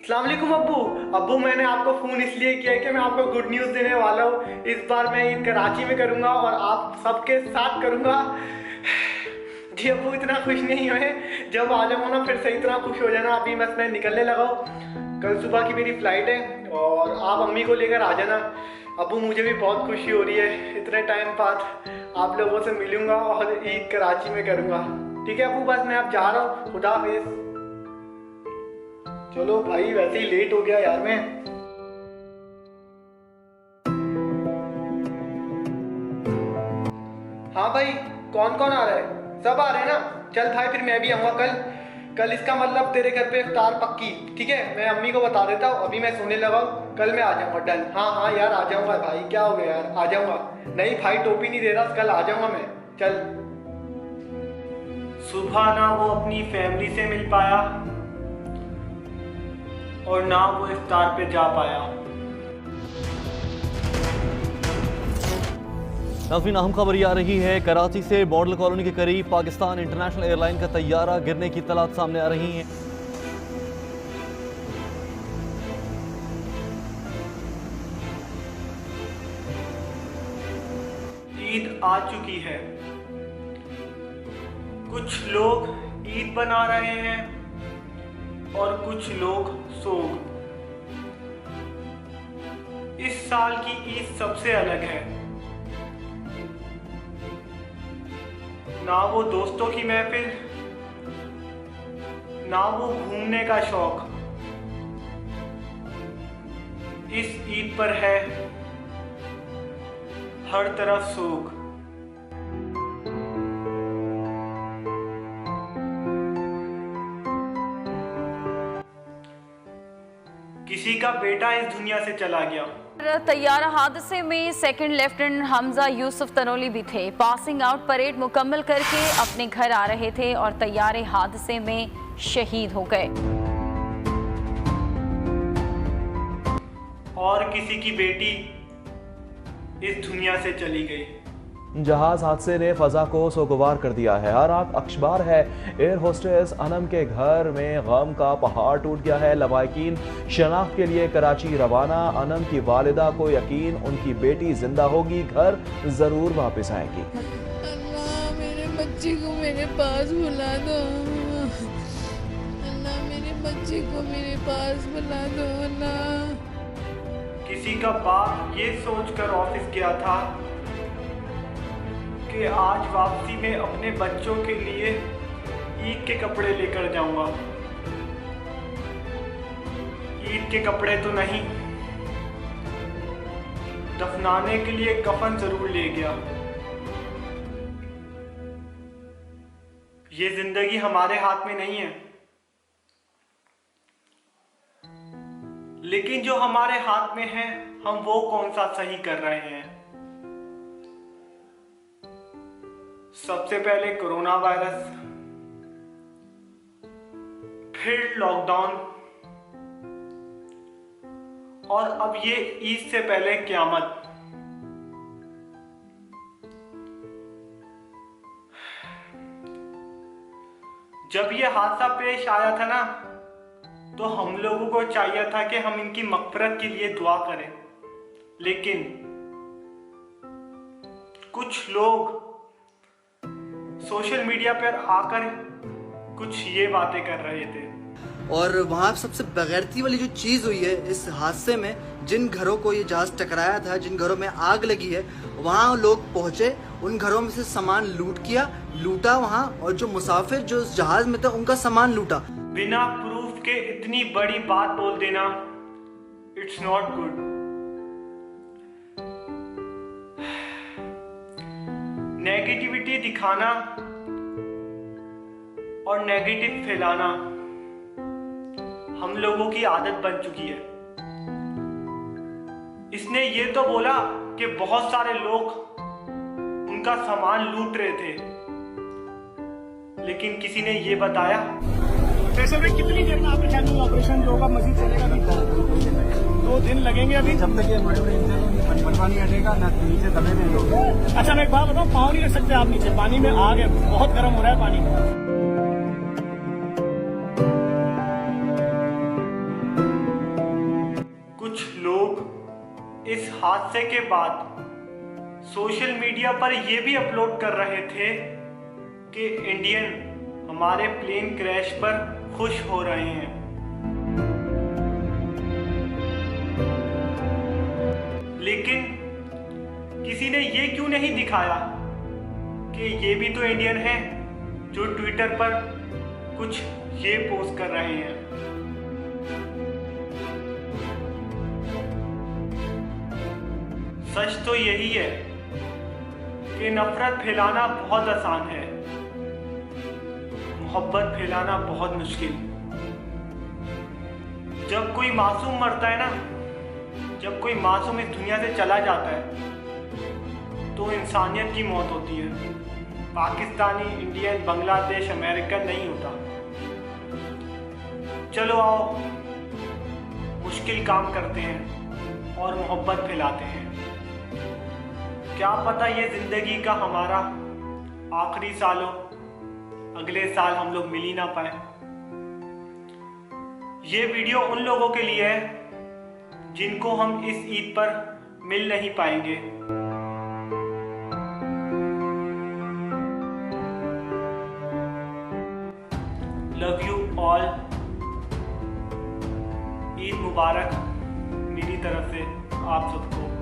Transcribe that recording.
अस्सलाम वालेकुम अब्बू। मैंने आपको फ़ोन इसलिए किया है कि मैं आपको गुड न्यूज़ देने वाला हूँ। इस बार मैं ईद कराची में करूँगा और आप सबके साथ करूँगा। जी अब्बू, इतना खुश नहीं हुए, जब आ जाऊँगा ना फिर से इतना खुश हो जाना। अभी बस मैं निकलने लगा हूँ, कल सुबह की मेरी फ़्लाइट है और आप अम्मी को लेकर आ जाना। अब्बू मुझे भी बहुत खुशी हो रही है, इतने टाइम बाद आप लोगों से मिलूँगा और ईद कराची में करूँगा। ठीक है अब्बू, बस मैं अब जा रहा हूँ, खुदा हाफिज़। चलो भाई, वैसे ही लेट हो गया यार मैं। हाँ भाई, कौन कौन आ रहा है? सब आ रहे हैं ना? चल भाई, फिर मैं भी आऊँगा कल इसका मतलब तेरे घर पे इफ्तार पक्की। ठीक है, मैं अम्मी को बता देता हूँ, अभी मैं सोने लगा हूँ, कल मैं आ जाऊँगा। डन। हाँ यार, आ जाऊँगा भाई, क्या हो गया यार, आ जाऊँगा। नहीं भाई, टोपी नहीं दे रहा, कल आ जाऊँगा मैं। चल। सुबह ना वो अपनी फैमिली से मिल पाया और ना वो इफ्तार पे जा पाया। नाज़रीन, अहम खबर ये आ रही है, कराची से मॉडल कॉलोनी के करीब पाकिस्तान इंटरनेशनल एयरलाइन का तैयारा गिरने की इत्तलात सामने आ रही हैं। ईद आ चुकी है, कुछ लोग ईद बना रहे हैं और कुछ लोग सोग। इस साल की ईद सबसे अलग है, ना वो दोस्तों की महफिल, ना वो घूमने का शौक। इस ईद पर है हर तरफ सोग। किसी का बेटा इस दुनिया से चला गया। तैयारा हादसे में सेकंड लेफ्टिनेंट हमजा यूसुफ तनोली भी थे। पासिंग आउट परेड मुकम्मल करके अपने घर आ रहे थे और तैयारे हादसे में शहीद हो गए। और किसी की बेटी इस दुनिया से चली गई। जहाज हादसे ने फजा को सोगवार कर दिया है। हर रात अखबार है, एयर होस्टेस अनम के घर में गम का पहाड़ टूट गया है। लवाकिन शनाख्त के लिए कराची रवाना। अनम की वालिदा को यकीन, उनकी बेटी जिंदा होगी, घर जरूर वापस आएगी। अल्लाह, मेरे बच्चे को मेरे पास बुला दो। अल्लाह, मेरे बच्चे को मेरे पास बुला दो। अल्लाह। किसी का बाप ये सोचकर ऑफिस गया था कि आज वापसी में अपने बच्चों के लिए ईद के कपड़े लेकर जाऊंगा। ईद के कपड़े तो नहीं, दफनाने के लिए कफन जरूर ले गया। ये जिंदगी हमारे हाथ में नहीं है, लेकिन जो हमारे हाथ में है हम वो कौन सा सही कर रहे हैं। सबसे पहले कोरोना वायरस, फिर लॉकडाउन और अब ये ईद से पहले क़यामत। जब ये हादसा पेश आया था ना, तो हम लोगों को चाहिए था कि हम इनकी मग़फ़िरत के लिए दुआ करें, लेकिन कुछ लोग सोशल मीडिया पर आकर कुछ ये बातें कर रहे थे। और वहाँ सबसे बेगैरती वाली जो चीज़ हुई है इस हादसे में, जिन घरों को ये जहाज़ टकराया था, जिन घरों में आग लगी है, वहाँ लोग पहुँचे, उन घरों में से सामान लूटा वहाँ, और जो मुसाफिर जो उस जहाज़ में थे उनका सामान लूटा। बिना प्रूफ के इतनी बड़ी बात बोल देना, इट्स नॉट गुड। नेगेटिविटी दिखाना और नेगेटिव फैलाना हम लोगों की आदत बन चुकी है। इसने ये तो बोला कि बहुत सारे लोग उनका सामान लूट रहे थे, लेकिन किसी ने ये बताया फैसल में कितनी देर में आपका चैनल ऑपरेशन जो होगा मजीद चलेगा? नहीं, 2 दिन लगेंगे अभी, जब तक ये बड़े बनवा नहीं हटेगा ना नीचे दबे में लोग। अच्छा, मैं एक बात बताऊँ, पाँव नहीं रख सकते आप नीचे, पानी में आग है, बहुत गर्म हो रहा है पानी। इस हादसे के बाद सोशल मीडिया पर ये भी अपलोड कर रहे थे कि इंडियन हमारे प्लेन क्रैश पर खुश हो रहे हैं। लेकिन किसी ने ये क्यों नहीं दिखाया कि ये भी तो इंडियन हैं जो ट्विटर पर कुछ ये पोस्ट कर रहे हैं। सच तो यही है कि नफरत फैलाना बहुत आसान है, मोहब्बत फैलाना बहुत मुश्किल। जब कोई मासूम मरता है ना, जब कोई मासूम इस दुनिया से चला जाता है तो इंसानियत की मौत होती है। पाकिस्तानी, इंडियन, बांग्लादेश, अमेरिकन नहीं होता। चलो आओ मुश्किल काम करते हैं और मोहब्बत फैलाते हैं। क्या पता ये जिंदगी का हमारा आखिरी साल हो, अगले साल हम लोग मिल ही ना पाए। ये वीडियो उन लोगों के लिए है जिनको हम इस ईद पर मिल नहीं पाएंगे। Love you all. ईद मुबारक मेरी तरफ से आप सबको।